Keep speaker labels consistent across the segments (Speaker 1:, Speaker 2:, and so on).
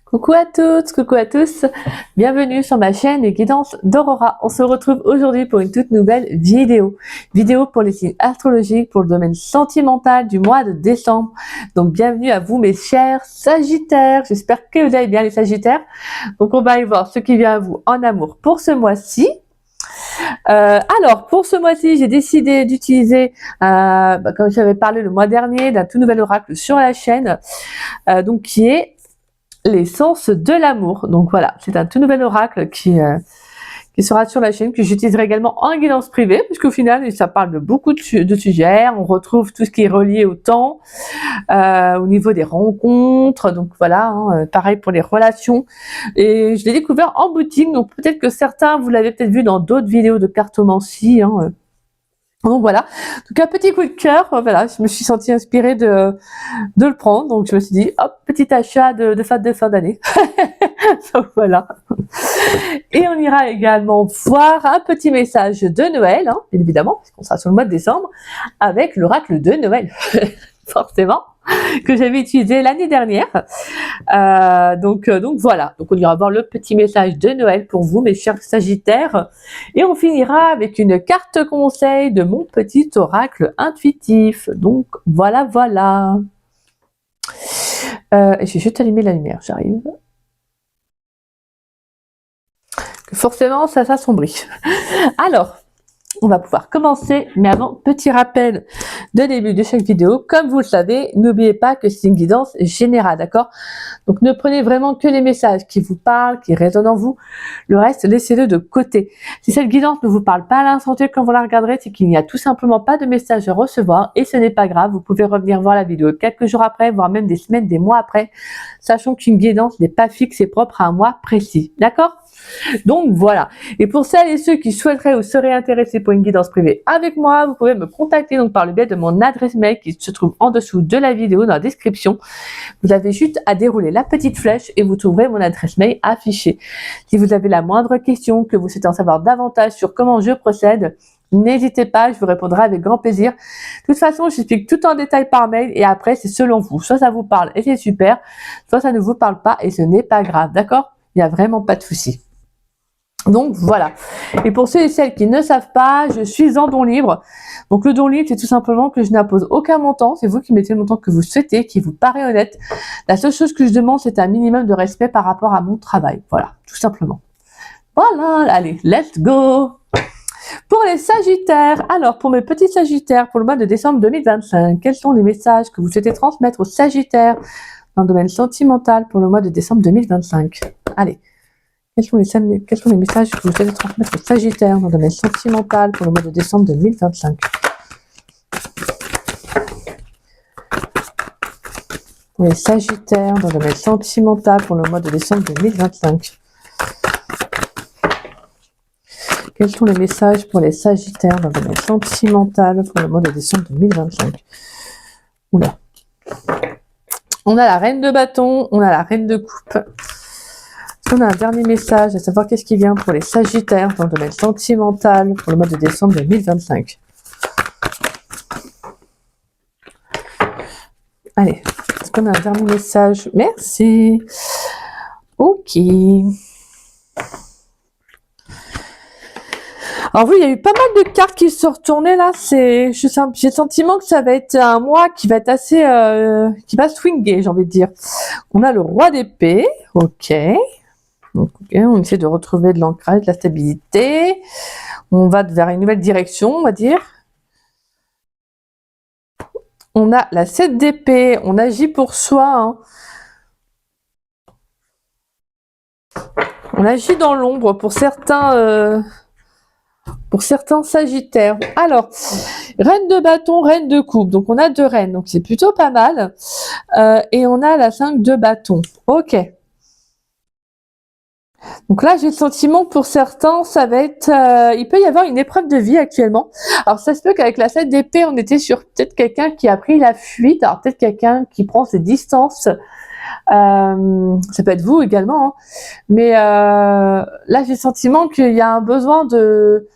Speaker 1: Coucou à toutes, coucou à tous, bienvenue sur ma chaîne Les Guidances d'Aurora. On se retrouve aujourd'hui pour une toute nouvelle vidéo. Vidéo pour les signes astrologiques pour le domaine sentimental du mois de décembre. Donc bienvenue à vous mes chers Sagittaires, j'espère que vous allez bien les Sagittaires. Donc on va aller voir ce qui vient à vous en amour pour ce mois-ci. Alors pour ce mois-ci, j'ai décidé d'utiliser, comme j'avais parlé le mois dernier, d'un tout nouvel oracle sur la chaîne, donc qui est l'essence de l'amour. Donc voilà, c'est un tout nouvel oracle qui sera sur la chaîne, que j'utiliserai également en guidance privée, puisqu'au final, ça parle de beaucoup de sujets. On retrouve tout ce qui est relié au temps, au niveau des rencontres. Donc voilà, pareil pour les relations. Et je l'ai découvert en boutique, donc peut-être que certains, vous l'avez peut-être vu dans d'autres vidéos de cartomancie. Donc voilà, donc un petit coup de cœur, voilà, je me suis sentie inspirée de le prendre, donc je me suis dit, hop, petit achat de fin d'année. Donc voilà. Et on ira également voir un petit message de Noël, bien évidemment, parce qu'on sera sur le mois de décembre, avec l'oracle de Noël, forcément, que j'avais utilisé l'année dernière. Donc voilà, donc on ira voir le petit message de Noël pour vous mes chers Sagittaires, et on finira avec une carte conseil de mon petit oracle intuitif. Donc voilà. Et j'ai juste allumé la lumière, j'arrive. Forcément ça s'assombrit. Alors on va pouvoir commencer, mais avant, petit rappel de début de chaque vidéo. Comme vous le savez, n'oubliez pas que c'est une guidance générale, d'accord? Donc ne prenez vraiment que les messages qui vous parlent, qui résonnent en vous. Le reste, laissez-le de côté. Si cette guidance ne vous parle pas à l'instant T quand vous la regarderez, c'est qu'il n'y a tout simplement pas de message à recevoir, et ce n'est pas grave. Vous pouvez revenir voir la vidéo quelques jours après, voire même des semaines, des mois après, sachant qu'une guidance n'est pas fixe et propre à un mois précis, d'accord? Donc voilà, et pour celles et ceux qui souhaiteraient ou seraient intéressés pour une guidance privée avec moi, vous pouvez me contacter donc par le biais de mon adresse mail qui se trouve en dessous de la vidéo dans la description. Vous avez juste à dérouler la petite flèche et vous trouverez mon adresse mail affichée. Si vous avez la moindre question, que vous souhaitez en savoir davantage sur comment je procède, n'hésitez pas, je vous répondrai avec grand plaisir. De toute façon, j'explique tout en détail par mail et après c'est selon vous. Soit ça vous parle et c'est super, soit ça ne vous parle pas et ce n'est pas grave, d'accord? Il n'y a vraiment pas de souci. Donc voilà, et pour ceux et celles qui ne savent pas, je suis en don libre. Donc le don libre, c'est tout simplement que je n'impose aucun montant, c'est vous qui mettez le montant que vous souhaitez, qui vous paraît honnête. La seule chose que je demande, c'est un minimum de respect par rapport à mon travail, voilà, tout simplement. Voilà, allez, let's go. Pour les Sagittaires, alors pour mes petits Sagittaires, pour le mois de décembre 2025, quels sont les messages que vous souhaitez transmettre aux Sagittaires dans le domaine sentimental pour le mois de décembre 2025? Allez. Quels sont les messages que vous souhaitez transmettre aux Sagittaires dans le domaine sentimental pour le mois de décembre 2025? Pour les Sagittaires dans le domaine sentimental pour le mois de décembre 2025. Quels sont les messages pour les Sagittaires dans le domaine sentimental pour le mois de décembre 2025? Oula. On a la reine de bâton, on a la reine de coupe. On a un dernier message, à savoir qu'est-ce qui vient pour les Sagittaires dans le domaine sentimental pour le mois de décembre 2025. Allez, est-ce qu'on a un dernier message? Merci. Ok. Alors oui, il y a eu pas mal de cartes qui se sont retournées là. J'ai le sentiment que ça va être un mois qui va être assez, qui va swinguer, j'ai envie de dire. On a le roi d'épée, ok. Donc, okay, on essaie de retrouver de l'ancrage, de la stabilité. On va vers une nouvelle direction, on va dire. On a la 7 d'épée, on agit pour soi. On agit dans l'ombre pour certains Sagittaires. Alors, reine de bâton, reine de coupe. Donc, on a deux reines, donc c'est plutôt pas mal. Et on a la 5 de bâton. Ok. Donc là, j'ai le sentiment que pour certains, ça va être... il peut y avoir une épreuve de vie actuellement. Alors, ça se peut qu'avec la 7 d'épée, on était sur peut-être quelqu'un qui a pris la fuite. Alors, peut-être quelqu'un qui prend ses distances. Ça peut être vous également. Mais là, j'ai le sentiment qu'il y a un besoin de...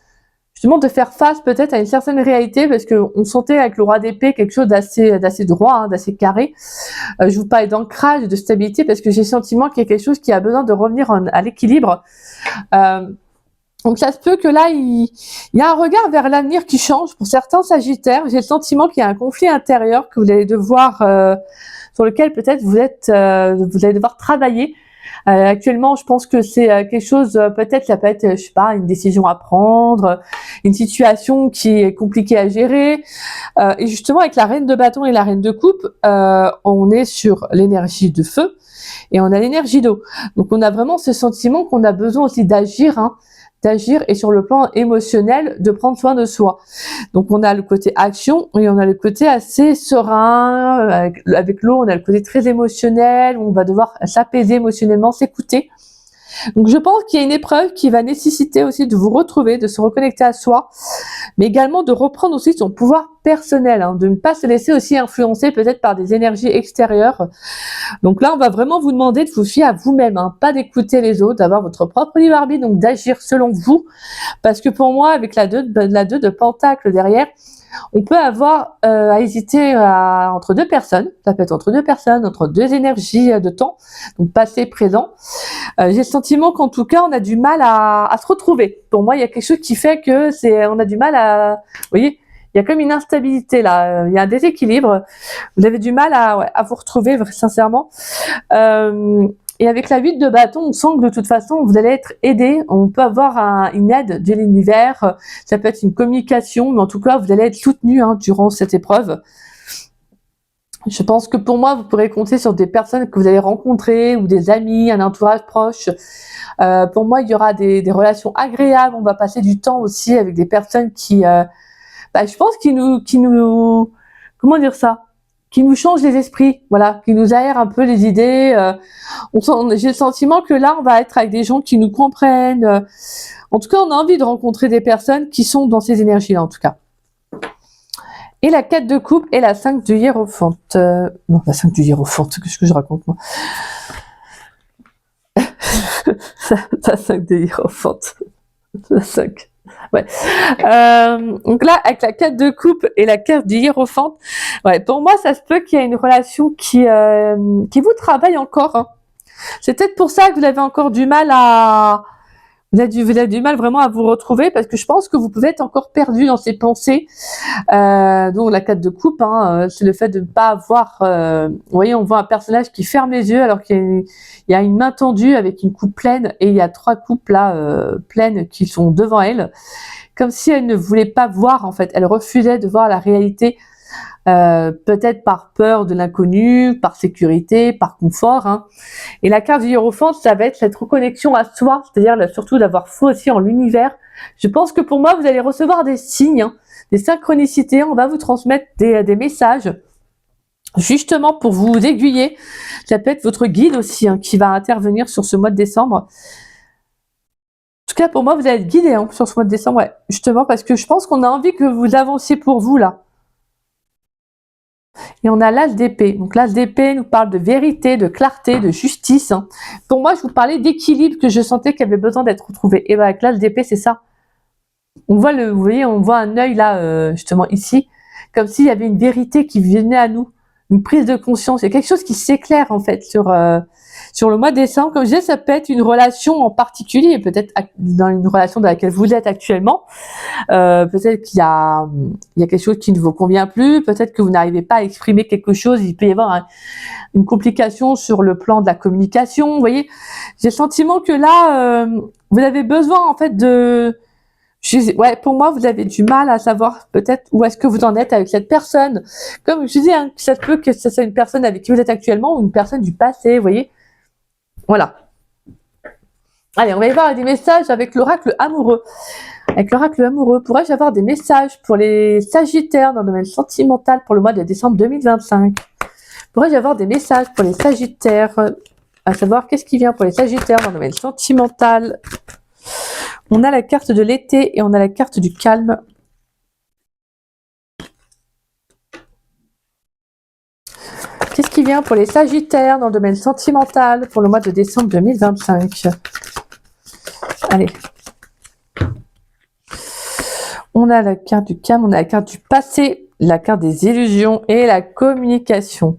Speaker 1: justement de faire face peut-être à une certaine réalité, parce qu'on sentait avec le roi d'épée quelque chose d'assez droit, hein, d'assez carré. Je vous parlais d'ancrage, de stabilité, parce que j'ai le sentiment qu'il y a quelque chose qui a besoin de revenir à l'équilibre. Donc ça se peut que là, il y a un regard vers l'avenir qui change pour certains Sagittaires. J'ai le sentiment qu'il y a un conflit intérieur que vous allez devoir, sur lequel peut-être vous allez devoir travailler. Actuellement, je pense que c'est quelque chose, peut-être ça peut être, je sais pas, une décision à prendre, une situation qui est compliquée à gérer. Et justement, avec la reine de bâton et la reine de coupe, on est sur l'énergie de feu et on a l'énergie d'eau. Donc on a vraiment ce sentiment qu'on a besoin aussi d'agir, hein, d'agir et sur le plan émotionnel, de prendre soin de soi. Donc on a le côté action et on a le côté assez serein, avec l'eau on a le côté très émotionnel, où on va devoir s'apaiser émotionnellement, s'écouter. Donc je pense qu'il y a une épreuve qui va nécessiter aussi de vous retrouver, de se reconnecter à soi, mais également de reprendre aussi son pouvoir personnel, hein, de ne pas se laisser aussi influencer peut-être par des énergies extérieures. Donc là, on va vraiment vous demander de vous fier à vous-même, hein, pas d'écouter les autres, d'avoir votre propre libre arbitre, donc d'agir selon vous. Parce que pour moi, avec la 2 de Pentacle derrière, on peut avoir à hésiter entre deux personnes. Ça peut être entre deux personnes, entre deux énergies de temps, donc passé, présent. J'ai le sentiment qu'en tout cas, on a du mal à se retrouver. Pour moi, il y a quelque chose qui fait que on a du mal à, vous voyez, il y a comme une instabilité là, il y a un déséquilibre. Vous avez du mal à vous retrouver, sincèrement. Et avec la 8 de bâton, on sent que de toute façon, vous allez être aidé. On peut avoir une aide de l'univers. Ça peut être une communication, mais en tout cas, vous allez être soutenu, hein, durant cette épreuve. Je pense que pour moi, vous pourrez compter sur des personnes que vous allez rencontrer ou des amis, un entourage proche. Pour moi, il y aura des relations agréables. On va passer du temps aussi avec des personnes qui, je pense, qui nous, comment dire ça, qui nous changent les esprits, voilà, qui nous aèrent un peu les idées. J'ai le sentiment que là, on va être avec des gens qui nous comprennent. En tout cas, on a envie de rencontrer des personnes qui sont dans ces énergies-là, en tout cas. Et la 4 de coupe et la 5 de hiérophante. Non, la 5 du hiérophante, qu'est-ce que je raconte, moi? La 5 de hiérophante. La 5. Ouais. Donc là, avec la 4 de coupe et la carte du hiérophante, ouais, pour moi, ça se peut qu'il y ait une relation qui vous travaille encore, hein. C'est peut-être pour ça que vous avez encore du mal vous avez du mal vraiment à vous retrouver, parce que je pense que vous pouvez être encore perdu dans ces pensées. Donc la 4 de coupe, hein, c'est le fait de ne pas avoir, vous voyez, on voit un personnage qui ferme les yeux alors qu'il y a une main tendue avec une coupe pleine, et il y a 3 coupes là pleines qui sont devant elle, comme si elle ne voulait pas voir, en fait, elle refusait de voir la réalité. Peut-être par peur de l'inconnu, par sécurité, par confort, hein. Et la carte du hiérophante, ça va être cette reconnexion à soi, c'est-à-dire surtout d'avoir foi aussi en l'univers. Je pense que pour moi, vous allez recevoir des signes, hein, des synchronicités. On va vous transmettre des messages, justement pour vous aiguiller. Ça peut être votre guide aussi, hein, qui va intervenir sur ce mois de décembre. En tout cas, pour moi, vous allez être guidé, hein, sur ce mois de décembre, ouais, justement parce que je pense qu'on a envie que vous avanciez pour vous là. Et on a l'as d'épée. Donc l'as d'épée nous parle de vérité, de clarté, de justice, hein. Pour moi, je vous parlais d'équilibre que je sentais qu'il avait besoin d'être retrouvé. Et bien avec l'as d'épée, c'est ça. On voit vous voyez, on voit un œil là, justement ici, comme s'il y avait une vérité qui venait à nous, une prise de conscience. Il y a quelque chose qui s'éclaire en fait sur le mois de décembre. Comme je disais, ça peut être une relation en particulier, peut-être dans une relation dans laquelle vous êtes actuellement. Peut-être qu'il y a quelque chose qui ne vous convient plus, peut-être que vous n'arrivez pas à exprimer quelque chose, il peut y avoir une complication sur le plan de la communication, vous voyez. J'ai le sentiment que là, vous avez besoin en fait ouais, pour moi, vous avez du mal à savoir peut-être où est-ce que vous en êtes avec cette personne. Comme je disais, hein, ça se peut que ce soit une personne avec qui vous êtes actuellement ou une personne du passé, vous voyez. Voilà. Allez, on va y voir des messages avec l'oracle amoureux. Avec l'oracle amoureux, pourrais-je avoir des messages pour les Sagittaires dans le domaine sentimental pour le mois de décembre 2025? Pourrais-je avoir des messages pour les Sagittaires, à savoir qu'est-ce qui vient pour les Sagittaires dans le domaine sentimental? On a la carte de l'été et on a la carte du calme. Qu'est-ce qui vient pour les Sagittaires dans le domaine sentimental pour le mois de décembre 2025? Allez. On a la carte du calme, on a la carte du passé, la carte des illusions et la communication.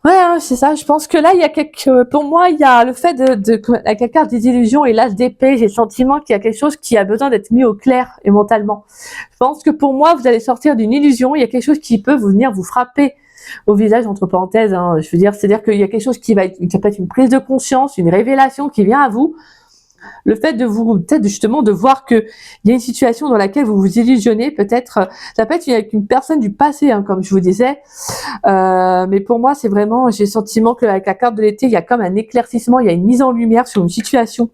Speaker 1: Ouais, hein, c'est ça. Je pense que là, il y a pour moi, il y a le fait avec la carte des illusions et l'as d'épée, j'ai le sentiment qu'il y a quelque chose qui a besoin d'être mis au clair et mentalement. Je pense que pour moi, vous allez sortir d'une illusion, il y a quelque chose qui peut venir vous frapper au visage, entre parenthèses, hein. Je veux dire, c'est-à-dire qu'il y a quelque chose qui peut être une prise de conscience, une révélation qui vient à vous. Le fait de vous, peut-être justement de voir que il y a une situation dans laquelle vous vous illusionnez, peut-être, ça peut être avec une personne du passé, hein, comme je vous disais. Mais pour moi, c'est vraiment, j'ai le sentiment qu'avec la carte de l'été, il y a comme un éclaircissement, il y a une mise en lumière sur une situation.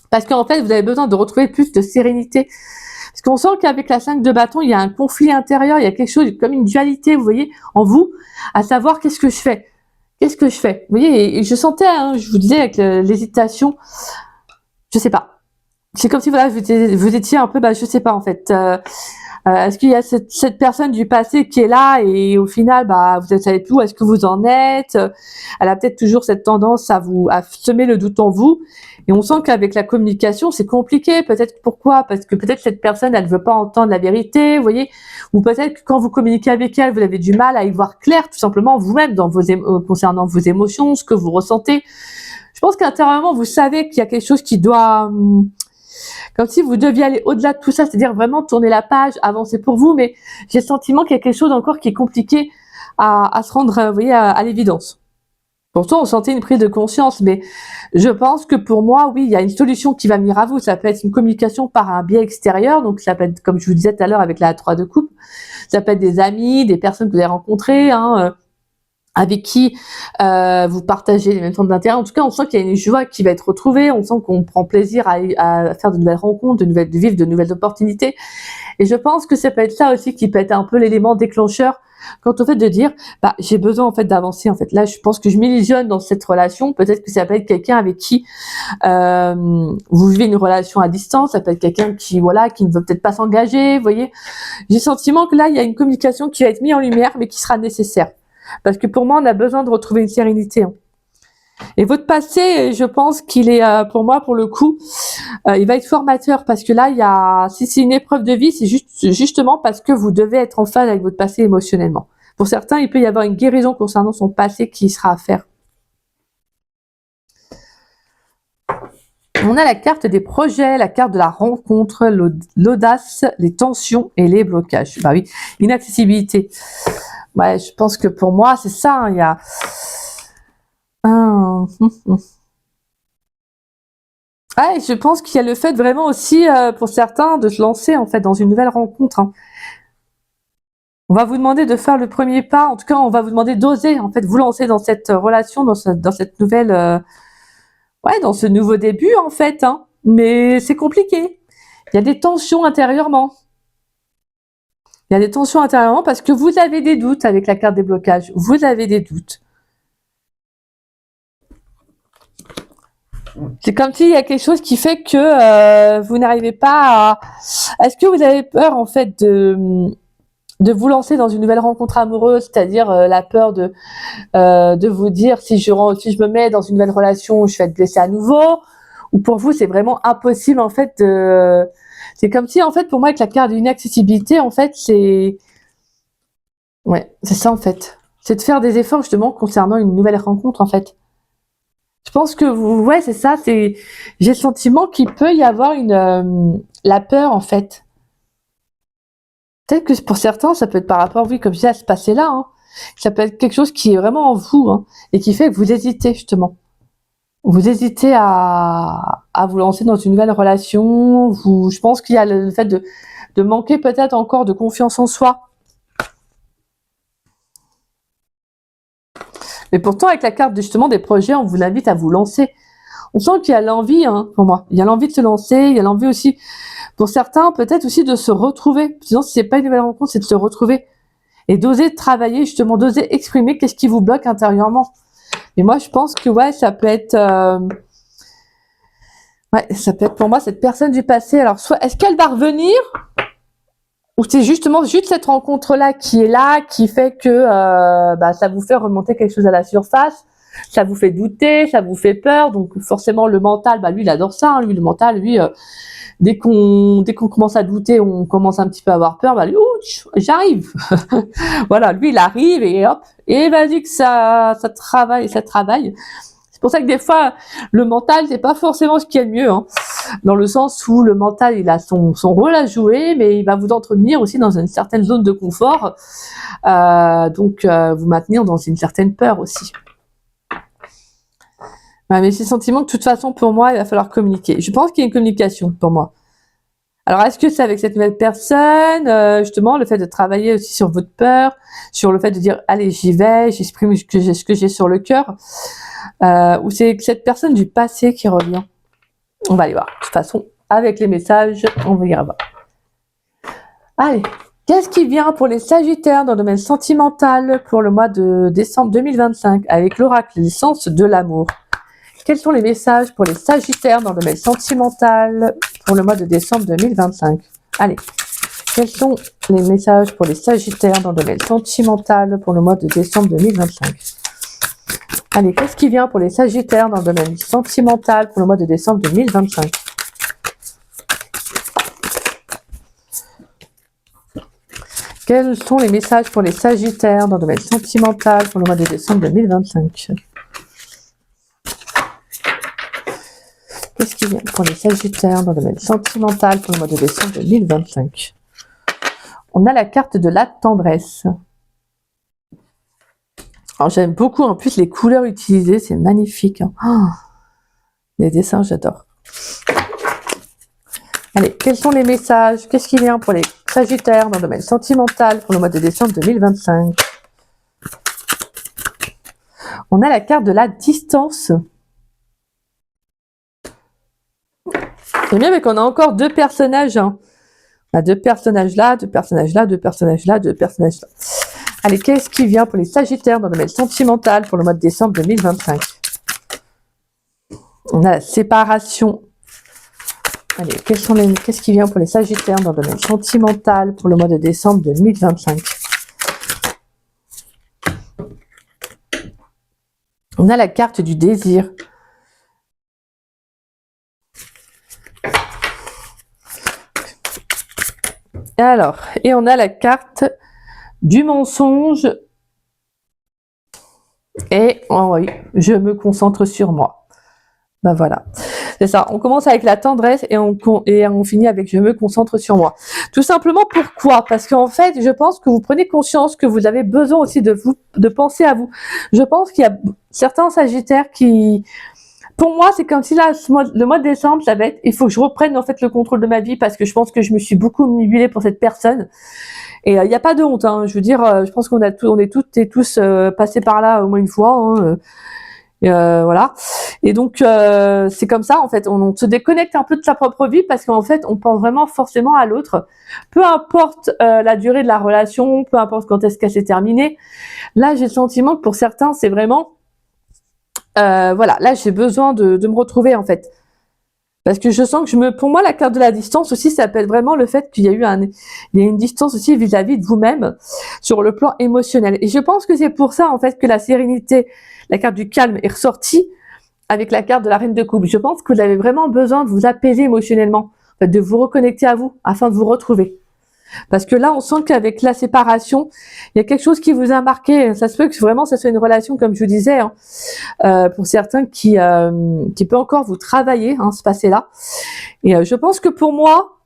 Speaker 1: Parce qu'en fait, vous avez besoin de retrouver plus de sérénité. Parce qu'on sent qu'avec la 5 de bâton, il y a un conflit intérieur, il y a quelque chose comme une dualité, vous voyez, en vous, à savoir qu'est-ce que je fais. Qu'est-ce que je fais? Vous voyez, et je sentais, hein, je vous disais avec l'hésitation, je sais pas. C'est comme si voilà, vous étiez un peu, je sais pas en fait. Est-ce qu'il y a cette personne du passé qui est là et au final, vous ne savez plus où est-ce que vous en êtes. Elle a peut-être toujours cette tendance à semer le doute en vous. Et on sent qu'avec la communication, c'est compliqué. Peut-être pourquoi? Parce que peut-être cette personne, elle ne veut pas entendre la vérité, vous voyez. Ou peut-être que quand vous communiquez avec elle, vous avez du mal à y voir clair, tout simplement vous-même dans concernant vos émotions, ce que vous ressentez. Je pense qu'intérieurement, vous savez qu'il y a quelque chose qui doit, comme si vous deviez aller au-delà de tout ça, c'est-à-dire vraiment tourner la page, avancer pour vous, mais j'ai le sentiment qu'il y a quelque chose encore qui est compliqué à se rendre, vous voyez, à l'évidence. Pourtant, on sentait une prise de conscience, mais je pense que pour moi, oui, il y a une solution qui va venir à vous. Ça peut être une communication par un biais extérieur, donc ça peut être, comme je vous disais tout à l'heure avec la 3 de coupe, ça peut être des amis, des personnes que vous avez rencontrées, hein, avec qui vous partagez les mêmes centres d'intérêt. En tout cas, on sent qu'il y a une joie qui va être retrouvée, on sent qu'on prend plaisir à faire de nouvelles rencontres, de vivre de nouvelles opportunités. Et je pense que ça peut être ça aussi qui peut être un peu l'élément déclencheur quant au fait de dire, j'ai besoin en fait d'avancer. En fait, là, je pense que je m'illusionne dans cette relation. Peut-être que ça peut être quelqu'un avec qui vous vivez une relation à distance. Ça peut être quelqu'un qui ne veut peut-être pas s'engager. Vous voyez, j'ai le sentiment que là, il y a une communication qui va être mise en lumière, mais qui sera nécessaire. Parce que pour moi, on a besoin de retrouver une sérénité. Hein. Et votre passé, je pense qu'il est, pour moi, pour le coup, il va être formateur. Parce que là, si c'est une épreuve de vie, c'est justement parce que vous devez être en phase avec votre passé émotionnellement. Pour certains, il peut y avoir une guérison concernant son passé qui sera à faire. On a la carte des projets, la carte de la rencontre, l'audace, les tensions et les blocages. Bah oui, inaccessibilité. Ouais, je pense que pour moi, c'est ça. Hein, il y a ouais, je pense qu'il y a le fait vraiment aussi, pour certains, de se lancer en fait dans une nouvelle rencontre. Hein. On va vous demander de faire le premier pas. En tout cas, on va vous demander d'oser en fait vous lancer dans cette relation, dans cette nouvelle, dans ce nouveau début en fait. Hein. Mais c'est compliqué. Il y a des tensions intérieurement. Il y a des tensions intérieurement parce que vous avez des doutes avec la carte des blocages. Vous avez des doutes. C'est comme s'il y a quelque chose qui fait que vous n'arrivez pas à... Est-ce que vous avez peur en fait de vous lancer dans une nouvelle rencontre amoureuse, c'est-à-dire la peur de vous dire si je me mets dans une nouvelle relation, je vais être blessée à nouveau, ou pour vous c'est vraiment impossible en fait c'est comme si en fait pour moi avec la carte d'inaccessibilité en fait c'est ça en fait, c'est de faire des efforts justement concernant une nouvelle rencontre en fait. Je pense que c'est ça, j'ai le sentiment qu'il peut y avoir la peur en fait. Peut-être que pour certains, ça peut être par rapport, oui, comme je disais, à ce passé-là. Hein. Ça peut être quelque chose qui est vraiment en vous hein, et qui fait que vous hésitez justement. Vous hésitez à vous lancer dans une nouvelle relation. Je pense qu'il y a le fait de manquer peut-être encore de confiance en soi. Mais pourtant, avec la carte justement des projets, on vous invite à vous lancer. On sent qu'il y a l'envie, hein, pour moi. Il y a l'envie de se lancer, il y a l'envie aussi, pour certains, peut-être aussi de se retrouver. Sinon, si c'est pas une nouvelle rencontre, c'est de se retrouver. Et d'oser travailler, justement, d'oser exprimer qu'est-ce qui vous bloque intérieurement. Mais moi, je pense que, ça peut être... ça peut être pour moi cette personne du passé. Alors, soit est-ce qu'elle va revenir ou c'est justement juste cette rencontre-là, qui fait que ça vous fait remonter quelque chose à la surface. ça vous fait douter, ça vous fait peur. Donc forcément le mental, lui il adore ça, hein. Lui le mental, lui dès qu'on commence à douter, on commence un petit peu à avoir peur, lui, ouch, j'arrive. Voilà, lui il arrive et hop, et vas-y que ça travaille, ça travaille. C'est pour ça que des fois, le mental, c'est pas forcément ce qu'il y a de mieux, hein, dans le sens où le mental, il a son rôle à jouer, mais il va vous entretenir aussi dans une certaine zone de confort, donc vous maintenir dans une certaine peur aussi. Ouais, mais ces sentiments, de toute façon, pour moi, il va falloir communiquer. Je pense qu'il y a une communication pour moi. Alors, est-ce que c'est avec cette nouvelle personne, justement, le fait de travailler aussi sur votre peur, sur le fait de dire, allez, j'y vais, j'exprime ce que j'ai sur le cœur, ou c'est cette personne du passé qui revient? On va aller voir. De toute façon, avec les messages, on va y voir. Allez, qu'est-ce qui vient pour les Sagittaires dans le domaine sentimental pour le mois de décembre 2025 avec l'oracle l'essence de l'amour? Quels sont les messages pour les Sagittaires dans le domaine sentimental pour le mois de décembre 2025? Allez, quels sont les messages pour les Sagittaires dans le domaine sentimental pour le mois de décembre 2025? Allez, qu'est-ce qui vient pour les Sagittaires dans le domaine sentimental pour le mois de décembre 2025? Quels sont les messages pour les Sagittaires dans le domaine sentimental pour le mois de décembre 2025? Qu'est-ce qui vient pour les Sagittaires dans le domaine sentimental pour le mois de décembre 2025? On a la carte de la tendresse. Alors j'aime beaucoup en plus les couleurs utilisées, c'est magnifique, hein. Oh, les dessins, j'adore. Allez, quels sont les messages? Qu'est-ce qui vient pour les Sagittaires dans le domaine sentimental pour le mois de décembre 2025? On a la carte de la distance. J'aime bien, mais qu'on a encore deux personnages, hein. On a deux personnages là, deux personnages là, deux personnages là, deux personnages là. Allez, qu'est-ce qui vient pour les Sagittaires dans le domaine sentimental pour le mois de décembre 2025? On a la séparation. Allez, qu'est-ce qui vient pour les Sagittaires dans le domaine sentimental pour le mois de décembre 2025? On a la carte du désir. Alors, et on a la carte du mensonge. Et oh oui, je me concentre sur moi. Ben voilà, c'est ça. On commence avec la tendresse et on finit avec je me concentre sur moi. Tout simplement pourquoi? Parce qu'en fait, je pense que vous prenez conscience que vous avez besoin aussi de penser à vous. Je pense qu'il y a certains Sagittaires qui... Pour moi, c'est comme si là, le mois de décembre, ça va être, il faut que je reprenne en fait le contrôle de ma vie parce que je pense que je me suis beaucoup manipulée pour cette personne. Et il n'y a pas de honte, hein. Je veux dire, je pense qu'on est toutes et tous passés par là au moins une fois, hein. Voilà. Et donc c'est comme ça en fait, on se déconnecte un peu de sa propre vie parce qu'en fait on pense vraiment forcément à l'autre, peu importe la durée de la relation, peu importe quand est-ce qu'elle s'est terminée. Là j'ai le sentiment que pour certains c'est vraiment voilà, là j'ai besoin de me retrouver en fait. Parce que je sens que pour moi, la carte de la distance aussi, ça s'appelle vraiment le fait qu'il y a une distance aussi vis-à-vis de vous-même sur le plan émotionnel. Et je pense que c'est pour ça, en fait, que la sérénité, la carte du calme est ressortie avec la carte de la reine de coupe. Je pense que vous avez vraiment besoin de vous apaiser émotionnellement, en fait, de vous reconnecter à vous afin de vous retrouver. Parce que là, on sent qu'avec la séparation, il y a quelque chose qui vous a marqué. Ça se peut que vraiment ça soit une relation, comme je vous disais, hein, pour certains qui peut encore vous travailler, hein, ce passé-là. Et je pense que pour moi,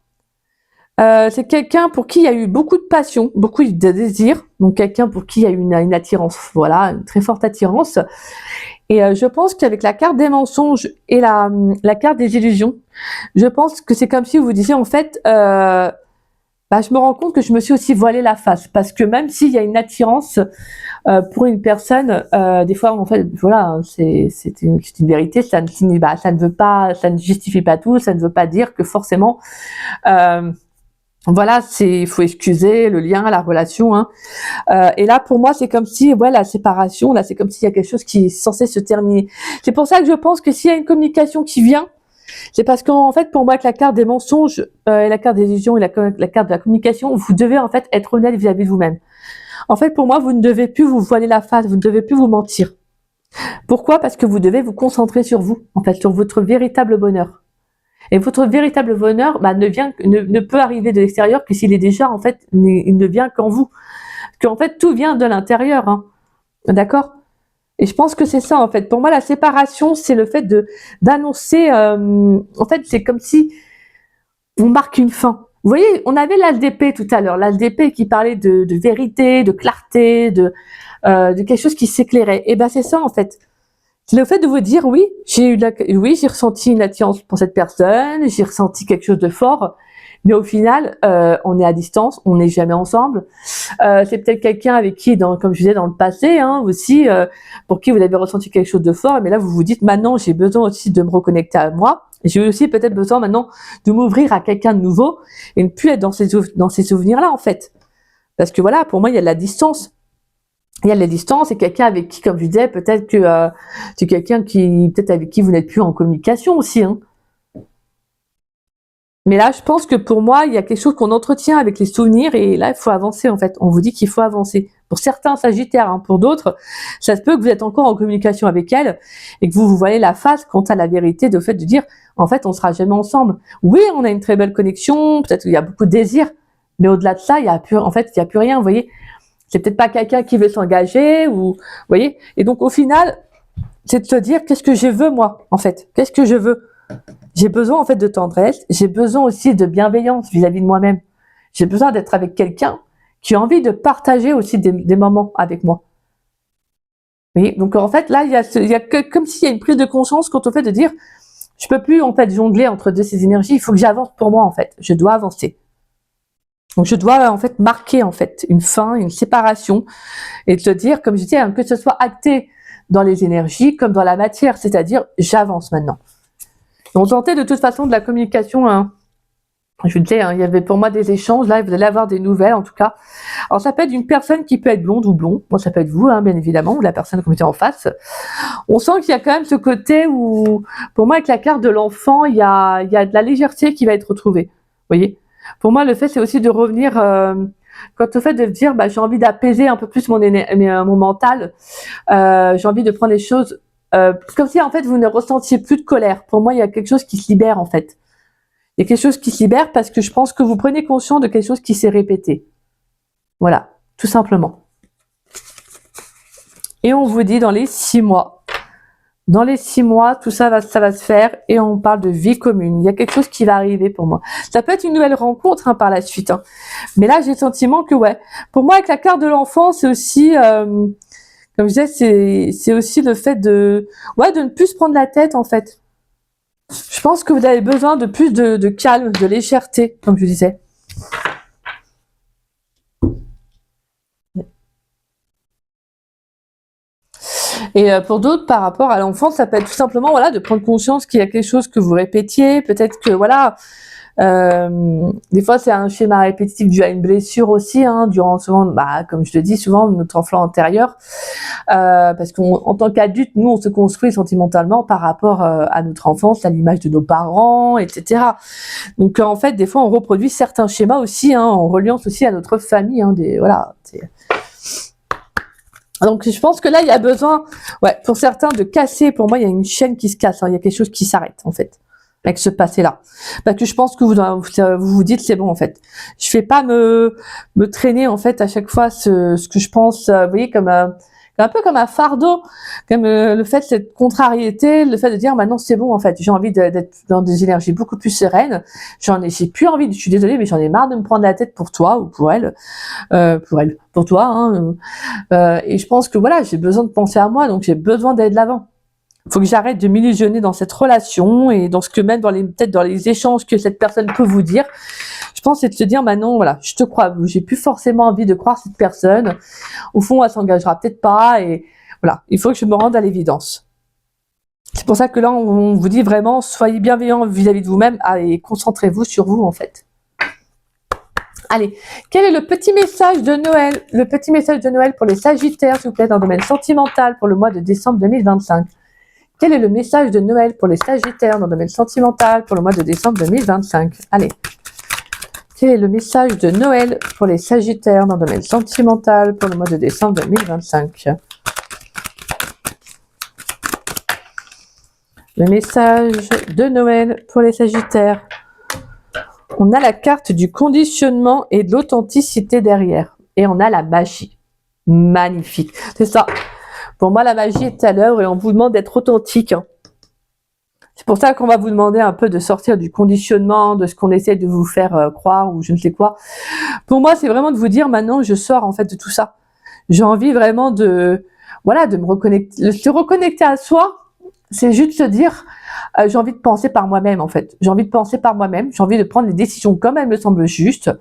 Speaker 1: c'est quelqu'un pour qui il y a eu beaucoup de passion, beaucoup de désir. Donc quelqu'un pour qui il y a eu une attirance, voilà, une très forte attirance. Et je pense qu'avec la carte des mensonges et la carte des illusions, je pense que c'est comme si vous disiez en fait... je me rends compte que je me suis aussi voilé la face parce que même s'il y a une attirance pour une personne, des fois en fait voilà, c'est une vérité, ça ne justifie pas tout, ça ne veut pas dire que forcément voilà, il faut excuser le lien, la relation, hein. Et là pour moi c'est comme si la séparation, là c'est comme s'il y a quelque chose qui est censé se terminer. C'est pour ça que je pense que s'il y a une communication qui vient, c'est parce qu'en fait, pour moi, avec la carte des mensonges et la carte des illusions et la carte de la communication, vous devez en fait être honnête vis-à-vis de vous-même. En fait, pour moi, vous ne devez plus vous voiler la face, vous ne devez plus vous mentir. Pourquoi? Parce que vous devez vous concentrer sur vous, en fait, sur votre véritable bonheur. Et votre véritable bonheur ne peut arriver de l'extérieur que s'il est déjà, en fait, il ne vient qu'en vous. Parce qu'en fait, tout vient de l'intérieur, hein. D'accord? Et je pense que c'est ça, en fait. Pour moi, la séparation, c'est le fait d'annoncer, en fait, c'est comme si on marque une fin. Vous voyez, on avait l'ALDP tout à l'heure, l'ALDP qui parlait de vérité, de clarté, de quelque chose qui s'éclairait. Et ben c'est ça en fait. C'est le fait de vous dire oui, j'ai ressenti une attirance pour cette personne, j'ai ressenti quelque chose de fort, mais au final, on est à distance, on n'est jamais ensemble. C'est peut-être quelqu'un avec qui, comme je disais dans le passé, hein, aussi, pour qui vous avez ressenti quelque chose de fort, mais là vous vous dites maintenant j'ai besoin aussi de me reconnecter à moi. J'ai aussi peut-être besoin maintenant de m'ouvrir à quelqu'un de nouveau et ne plus être dans ces souvenirs-là en fait. Parce que voilà, pour moi il y a de la distance. Il y a de la distance et quelqu'un avec qui, comme je disais, peut-être que c'est quelqu'un peut-être avec qui vous n'êtes plus en communication aussi, hein. Mais là, je pense que pour moi, il y a quelque chose qu'on entretient avec les souvenirs et là, il faut avancer en fait. On vous dit qu'il faut avancer. Pour certains Sagittaires, hein, pour d'autres, ça se peut que vous êtes encore en communication avec elle et que vous voyez la face quant à la vérité de fait de dire, en fait, on sera jamais ensemble. Oui, on a une très belle connexion, peut-être qu'il y a beaucoup de désir, mais au-delà de ça, il y a plus rien, vous voyez. C'est peut-être pas quelqu'un qui veut s'engager ou, vous voyez. Et donc, au final, c'est de se dire, qu'est-ce que je veux, moi, en fait? Qu'est-ce que je veux? J'ai besoin, en fait, de tendresse. J'ai besoin aussi de bienveillance vis-à-vis de moi-même. J'ai besoin d'être avec quelqu'un qui a envie de partager aussi des moments avec moi. Vous voyez. Donc, en fait, là, il y a comme s'il y a une prise de conscience quant au fait de dire, je peux plus, en fait, jongler entre ces énergies. Il faut que j'avance pour moi, en fait. Je dois avancer. Donc, je dois, en fait, marquer, en fait, une fin, une séparation et te dire, comme je dis, hein, que ce soit acté dans les énergies comme dans la matière, c'est-à-dire, j'avance maintenant. On sentait de toute façon de la communication, hein. Je vous disais, hein, il y avait pour moi des échanges, là, vous allez avoir des nouvelles en tout cas. Alors ça peut être une personne qui peut être blonde ou blond, moi ça peut être vous, hein, bien évidemment, ou la personne que vous êtes en face. On sent qu'il y a quand même ce côté où, pour moi avec la carte de l'enfant, il y a de la légèreté qui va être retrouvée, vous voyez. Pour moi le fait c'est aussi de revenir, quant au fait de dire, j'ai envie d'apaiser un peu plus mon mental, j'ai envie de prendre les choses comme si en fait vous ne ressentiez plus de colère. Pour moi il y a quelque chose qui se libère en fait. Il y a quelque chose qui se libère parce que je pense que vous prenez conscience de quelque chose qui s'est répété. Voilà, tout simplement. Et on vous dit dans les 6 mois. Dans les 6 mois, tout ça va se faire et on parle de vie commune. Il y a quelque chose qui va arriver pour moi. Ça peut être une nouvelle rencontre par la suite, hein. Mais là, j'ai le sentiment que ouais. Pour moi, avec la carte de l'enfant, c'est aussi, comme je disais, c'est aussi le fait de ne plus se prendre la tête en fait. Je pense que vous avez besoin de plus de calme, de légèreté, comme je disais. Et pour d'autres, par rapport à l'enfant, ça peut être tout simplement voilà, de prendre conscience qu'il y a quelque chose que vous répétiez, peut-être que voilà, des fois c'est un schéma répétitif dû à une blessure aussi, hein, durant souvent, comme je le dis souvent, notre enfant antérieur, parce qu'en tant qu'adulte, nous on se construit sentimentalement par rapport à notre enfance, à l'image de nos parents, etc. Donc en fait, des fois on reproduit certains schémas aussi, hein, en reliant aussi à notre famille, hein, voilà. Donc je pense que là il y a besoin, pour certains de casser. Pour moi il y a une chaîne qui se casse, hein, il y a quelque chose qui s'arrête en fait avec ce passé-là, parce que je pense que vous dites c'est bon en fait. Je fais pas me traîner en fait à chaque fois ce que je pense, vous voyez comme un peu comme un fardeau, comme le fait de cette contrariété, le fait de dire maintenant c'est bon en fait. J'ai envie d'être dans des énergies beaucoup plus sereines. J'ai plus envie. Je suis désolée mais j'en ai marre de me prendre la tête pour toi ou pour elle, pour toi. Hein, et je pense que voilà j'ai besoin de penser à moi, donc j'ai besoin d'aller de l'avant. Il faut que j'arrête de m'illusionner dans cette relation et dans ce que même peut-être dans les échanges que cette personne peut vous dire. Je pense c'est de se dire maintenant voilà, je te crois, j'ai plus forcément envie de croire cette personne. Au fond, elle s'engagera peut-être pas et voilà, il faut que je me rende à l'évidence. C'est pour ça que là on vous dit vraiment soyez bienveillants vis-à-vis de vous-même et concentrez-vous sur vous en fait. Allez, quel est le petit message de Noël? Le petit message de Noël pour les Sagittaires, s'il vous plaît, dans le domaine sentimental pour le mois de décembre 2025. Quel est le message de Noël pour les Sagittaires dans le domaine sentimental pour le mois de décembre 2025? Allez. Quel est le message de Noël pour les Sagittaires dans le domaine sentimental pour le mois de décembre 2025? Le message de Noël pour les Sagittaires. On a la carte du conditionnement et de l'authenticité derrière. Et on a la magie. Magnifique. C'est ça. Pour moi, la magie est à l'œuvre et on vous demande d'être authentique. Hein. C'est pour ça qu'on va vous demander un peu de sortir du conditionnement, de ce qu'on essaie de vous faire croire ou je ne sais quoi. Pour moi, c'est vraiment de vous dire maintenant, je sors en fait de tout ça. J'ai envie vraiment de, voilà, de me reconnecter. Se reconnecter à soi, c'est juste se dire, j'ai envie de penser par moi-même en fait. J'ai envie de penser par moi-même. J'ai envie de prendre les décisions comme elles me semblent justes.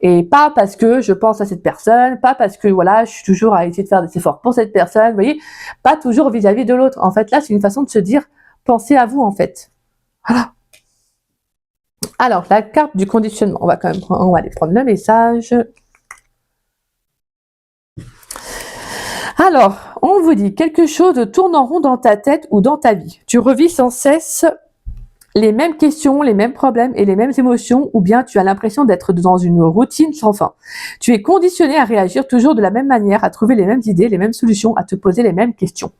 Speaker 1: Et pas parce que je pense à cette personne, pas parce que voilà, je suis toujours à essayer de faire des efforts pour cette personne, vous voyez, pas toujours vis-à-vis de l'autre. En fait, là, c'est une façon de se dire, pensez à vous en fait. Voilà. Alors, la carte du conditionnement, on va aller prendre le message. Alors, on vous dit quelque chose tourne en rond dans ta tête ou dans ta vie. Tu revis sans cesse les mêmes questions, les mêmes problèmes et les mêmes émotions, ou bien tu as l'impression d'être dans une routine sans fin. Tu es conditionné à réagir toujours de la même manière, à trouver les mêmes idées, les mêmes solutions, à te poser les mêmes questions.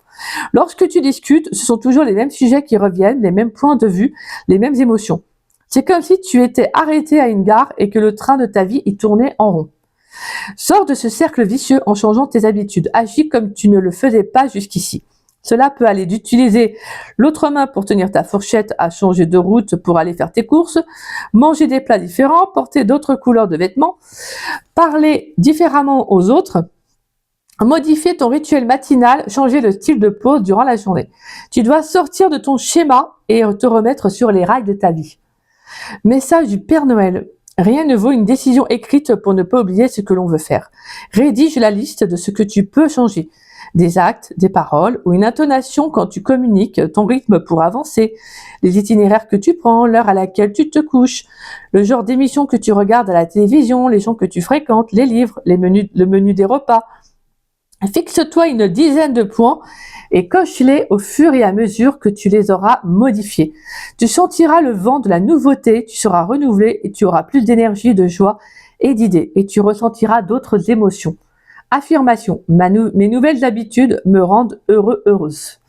Speaker 1: Lorsque tu discutes, ce sont toujours les mêmes sujets qui reviennent, les mêmes points de vue, les mêmes émotions. C'est comme si tu étais arrêté à une gare et que le train de ta vie y tournait en rond. Sors de ce cercle vicieux en changeant tes habitudes. Agis comme tu ne le faisais pas jusqu'ici. Cela peut aller d'utiliser l'autre main pour tenir ta fourchette à changer de route pour aller faire tes courses, manger des plats différents, porter d'autres couleurs de vêtements, parler différemment aux autres, modifier ton rituel matinal, changer le style de pause durant la journée. Tu dois sortir de ton schéma et te remettre sur les rails de ta vie. Message du Père Noël. Rien ne vaut une décision écrite pour ne pas oublier ce que l'on veut faire. Rédige la liste de ce que tu peux changer. Des actes, des paroles ou une intonation quand tu communiques, ton rythme pour avancer, les itinéraires que tu prends, l'heure à laquelle tu te couches, le genre d'émission que tu regardes à la télévision, les gens que tu fréquentes, les livres, le menu des repas. Fixe-toi une dizaine de points et coche-les au fur et à mesure que tu les auras modifiés. Tu sentiras le vent de la nouveauté, tu seras renouvelé et tu auras plus d'énergie, de joie et d'idées et tu ressentiras d'autres émotions. Affirmation, mes nouvelles habitudes me rendent heureux, heureuse.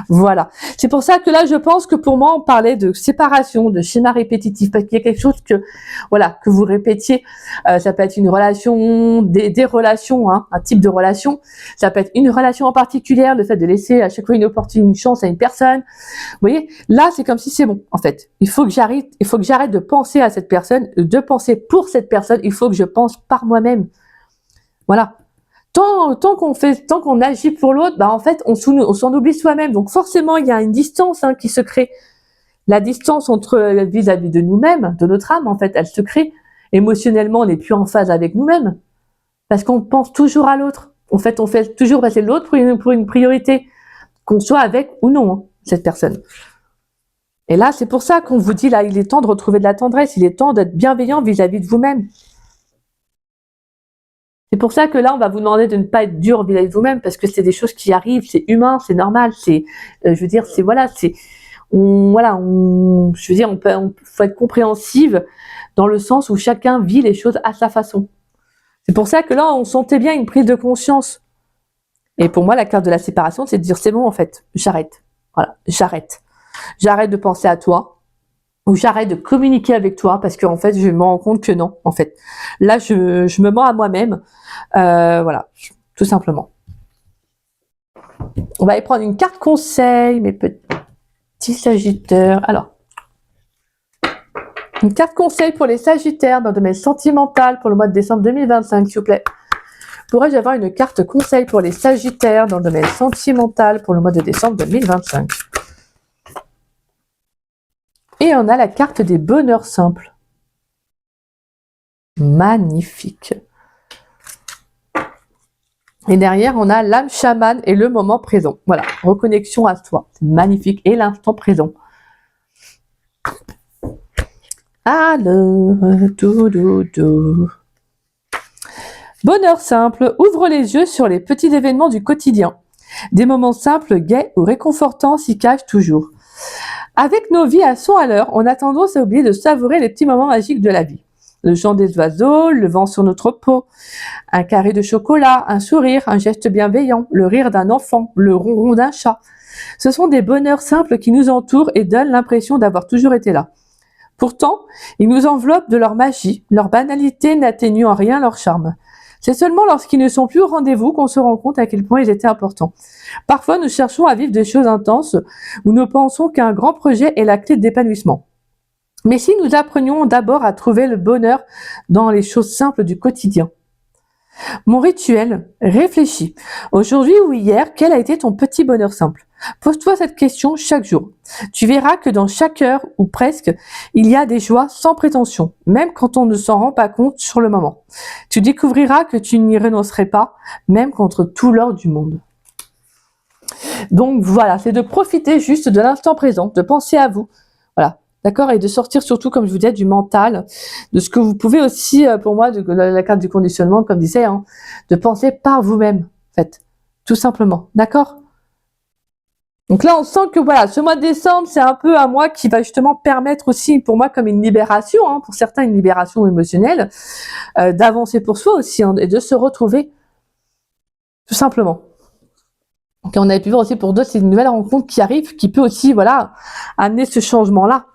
Speaker 1: Voilà. C'est pour ça que là, je pense que pour moi, on parlait de séparation, de schéma répétitif, parce qu'il y a quelque chose que, voilà, que vous répétiez. Ça peut être une relation, des relations, hein, un type de relation. Ça peut être une relation en particulier, le fait de laisser à chaque fois une chance à une personne. Vous voyez, là, c'est comme si c'est bon, en fait. Il faut que j'arrête de penser à cette personne, de penser pour cette personne. Il faut que je pense par moi-même. Voilà. Tant qu'on agit pour l'autre, bah en fait, on s'en oublie soi-même. Donc forcément, il y a une distance qui se crée. La distance entre vis-à-vis de nous-mêmes, de notre âme, en fait, elle se crée. Émotionnellement, on n'est plus en phase avec nous-mêmes. Parce qu'on pense toujours à l'autre. En fait, on fait toujours passer l'autre pour une priorité. Qu'on soit avec ou non, cette personne. Et là, c'est pour ça qu'on vous dit, là, il est temps de retrouver de la tendresse. Il est temps d'être bienveillant vis-à-vis de vous-même. C'est pour ça que là, on va vous demander de ne pas être dur vis-à-vis de vous-même, parce que c'est des choses qui arrivent, c'est humain, c'est normal, c'est, je veux dire, c'est voilà, c'est, je veux dire, on faut être compréhensive dans le sens où chacun vit les choses à sa façon. C'est pour ça que là, on sentait bien une prise de conscience. Et pour moi, la carte de la séparation, c'est de dire, c'est bon, en fait, j'arrête. Voilà, j'arrête. J'arrête de penser à toi. Ou j'arrête de communiquer avec toi parce qu'en fait, je me rends compte que non, en fait. Là, je me mens à moi-même. Voilà, tout simplement. On va aller prendre une carte conseil, mes petits sagittaires. Alors, une carte conseil pour les sagittaires dans le domaine sentimental pour le mois de décembre 2025, s'il vous plaît. Pourrais-je avoir une carte conseil pour les sagittaires dans le domaine sentimental pour le mois de décembre 2025? Et on a la carte des bonheurs simples. Magnifique. Et derrière, on a l'âme chamane et le moment présent. Voilà, reconnexion à soi. C'est magnifique. Et l'instant présent. Alors, bonheur simple. Ouvre les yeux sur les petits événements du quotidien. Des moments simples, gais ou réconfortants s'y cachent toujours. Avec nos vies à 100 à l'heure, on a tendance à oublier de savourer les petits moments magiques de la vie. le chant des oiseaux, le vent sur notre peau, un carré de chocolat, un sourire, un geste bienveillant, le rire d'un enfant, le ronron d'un chat. Ce sont des bonheurs simples qui nous entourent et donnent l'impression d'avoir toujours été là. Pourtant, ils nous enveloppent de leur magie, leur banalité n'atténue en rien leur charme. C'est seulement lorsqu'ils ne sont plus au rendez-vous qu'on se rend compte à quel point ils étaient importants. Parfois, nous cherchons à vivre des choses intenses où nous pensons qu'un grand projet est la clé d'épanouissement. Mais si nous apprenions d'abord à trouver le bonheur dans les choses simples du quotidien. Mon rituel, réfléchis. Aujourd'hui ou hier, quel a été ton petit bonheur simple? Pose-toi cette question chaque jour. Tu verras que dans chaque heure, ou presque, il y a des joies sans prétention, même quand on ne s'en rend pas compte sur le moment. Tu découvriras que tu n'y renoncerais pas, même contre tout l'or du monde. Donc voilà, c'est de profiter juste de l'instant présent, de penser à vous. Voilà. D'accord? Et de sortir surtout, comme je vous disais, du mental, de ce que vous pouvez aussi, pour moi, de la carte du conditionnement, comme disait, hein, de penser par vous-même, en fait. Tout simplement. D'accord? Donc là, on sent que voilà, ce mois de décembre, c'est un peu un mois qui va justement permettre aussi, pour moi, comme une libération, hein, pour certains, une libération émotionnelle, d'avancer pour soi aussi, hein, et de se retrouver, tout simplement. Donc on avait pu voir aussi pour d'autres, c'est une nouvelle rencontre qui arrive, qui peut aussi, voilà, amener ce changement-là.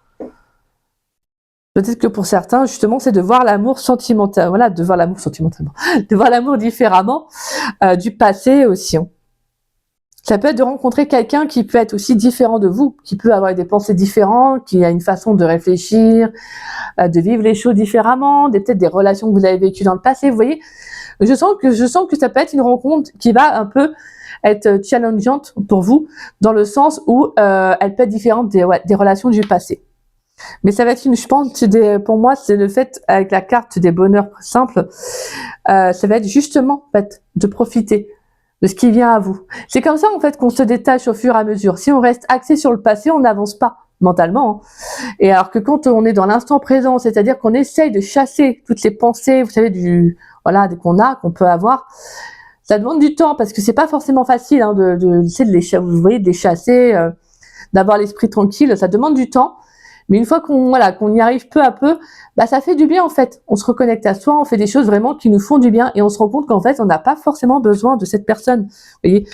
Speaker 1: Peut-être que pour certains, justement, c'est de voir l'amour sentimental, voilà, de voir l'amour sentimentalement, de voir l'amour différemment du passé aussi. Hein. Ça peut être de rencontrer quelqu'un qui peut être aussi différent de vous, qui peut avoir des pensées différentes, qui a une façon de réfléchir, de vivre les choses différemment, peut-être des relations que vous avez vécues dans le passé. Vous voyez, je sens que ça peut être une rencontre qui va un peu être challengeante pour vous, dans le sens où elle peut être différente des relations du passé. Mais ça va être je pense, pour moi, c'est le fait, avec la carte des bonheurs simples, ça va être justement, en fait, de profiter de ce qui vient à vous. C'est comme ça, en fait, qu'on se détache au fur et à mesure. Si on reste axé sur le passé, on n'avance pas mentalement. Hein. Et alors que quand on est dans l'instant présent, c'est-à-dire qu'on essaye de chasser toutes les pensées, vous savez, qu'on peut avoir, ça demande du temps, parce que c'est pas forcément facile, hein, vous voyez, de les chasser, d'avoir l'esprit tranquille, ça demande du temps. Mais une fois qu'on y arrive peu à peu, bah ça fait du bien en fait. On se reconnecte à soi, on fait des choses vraiment qui nous font du bien et on se rend compte qu'en fait on n'a pas forcément besoin de cette personne. Vous voyez,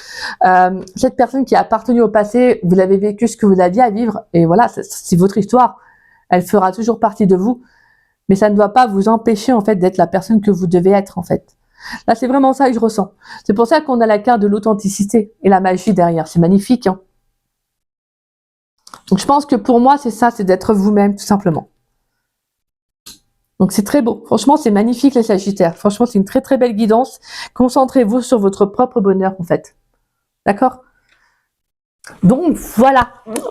Speaker 1: cette personne qui a appartenu au passé, vous l'avez vécu ce que vous aviez à vivre et voilà, c'est votre histoire. Elle fera toujours partie de vous, mais ça ne doit pas vous empêcher en fait d'être la personne que vous devez être en fait. Là c'est vraiment ça que je ressens. C'est pour ça qu'on a la carte de l'authenticité et la magie derrière. C'est magnifique. Hein. Donc je pense que pour moi c'est ça, c'est d'être vous-même tout simplement. Donc c'est très beau, franchement c'est magnifique les Sagittaires, franchement c'est une très très belle guidance. Concentrez-vous sur votre propre bonheur en fait, d'accord? Donc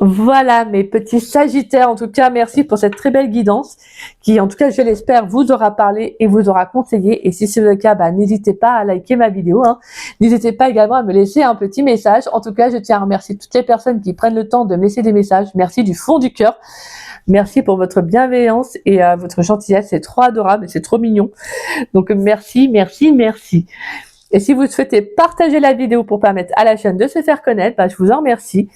Speaker 1: voilà mes petits Sagittaires, en tout cas merci pour cette très belle guidance qui en tout cas je l'espère vous aura parlé et vous aura conseillé et si c'est le cas bah, n'hésitez pas à liker ma vidéo, hein. N'hésitez pas également à me laisser un petit message. En tout cas je tiens à remercier toutes les personnes qui prennent le temps de me laisser des messages, merci du fond du cœur. Merci pour votre bienveillance et votre gentillesse, c'est trop adorable, c'est trop mignon. Donc merci. Et si vous souhaitez partager la vidéo pour permettre à la chaîne de se faire connaître, bah, je vous en remercie.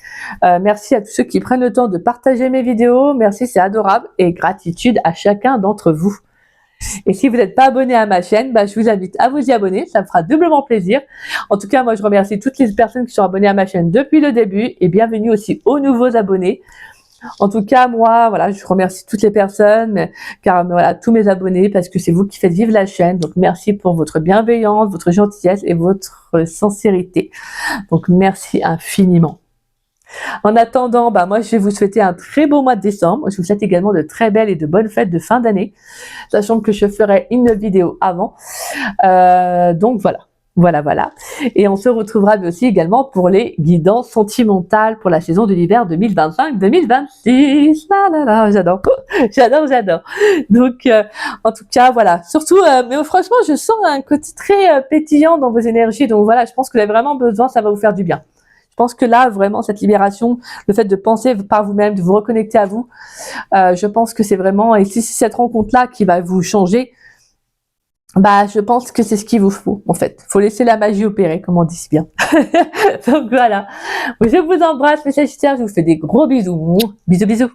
Speaker 1: Merci à tous ceux qui prennent le temps de partager mes vidéos. Merci, c'est adorable. Et gratitude à chacun d'entre vous. Et si vous n'êtes pas abonné à ma chaîne, bah, je vous invite à vous y abonner. Ça me fera doublement plaisir. En tout cas, moi, je remercie toutes les personnes qui sont abonnées à ma chaîne depuis le début. Et bienvenue aussi aux nouveaux abonnés. En tout cas, moi, voilà, je remercie toutes les personnes, car voilà, tous mes abonnés, parce que c'est vous qui faites vivre la chaîne. Donc, merci pour votre bienveillance, votre gentillesse et votre sincérité. Donc, merci infiniment. En attendant, bah, moi, je vais vous souhaiter un très beau mois de décembre. Je vous souhaite également de très belles et de bonnes fêtes de fin d'année, sachant que je ferai une vidéo avant. Donc, voilà. Voilà. Et on se retrouvera aussi également pour les guidances sentimentales pour la saison de l'hiver 2025-2026. J'adore. Donc, en tout cas, voilà. Surtout, mais franchement, je sens un côté très pétillant dans vos énergies. Donc voilà, je pense que vous avez vraiment besoin, ça va vous faire du bien. Je pense que là, vraiment, cette libération, le fait de penser par vous-même, de vous reconnecter à vous, je pense que c'est vraiment, et si c'est cette rencontre-là qui va vous changer, bah, je pense que c'est ce qu'il vous faut, en fait. Faut laisser la magie opérer, comme on dit si bien. Donc voilà. Je vous embrasse, mes Sagittaires. Je vous fais des gros bisous. Bisous.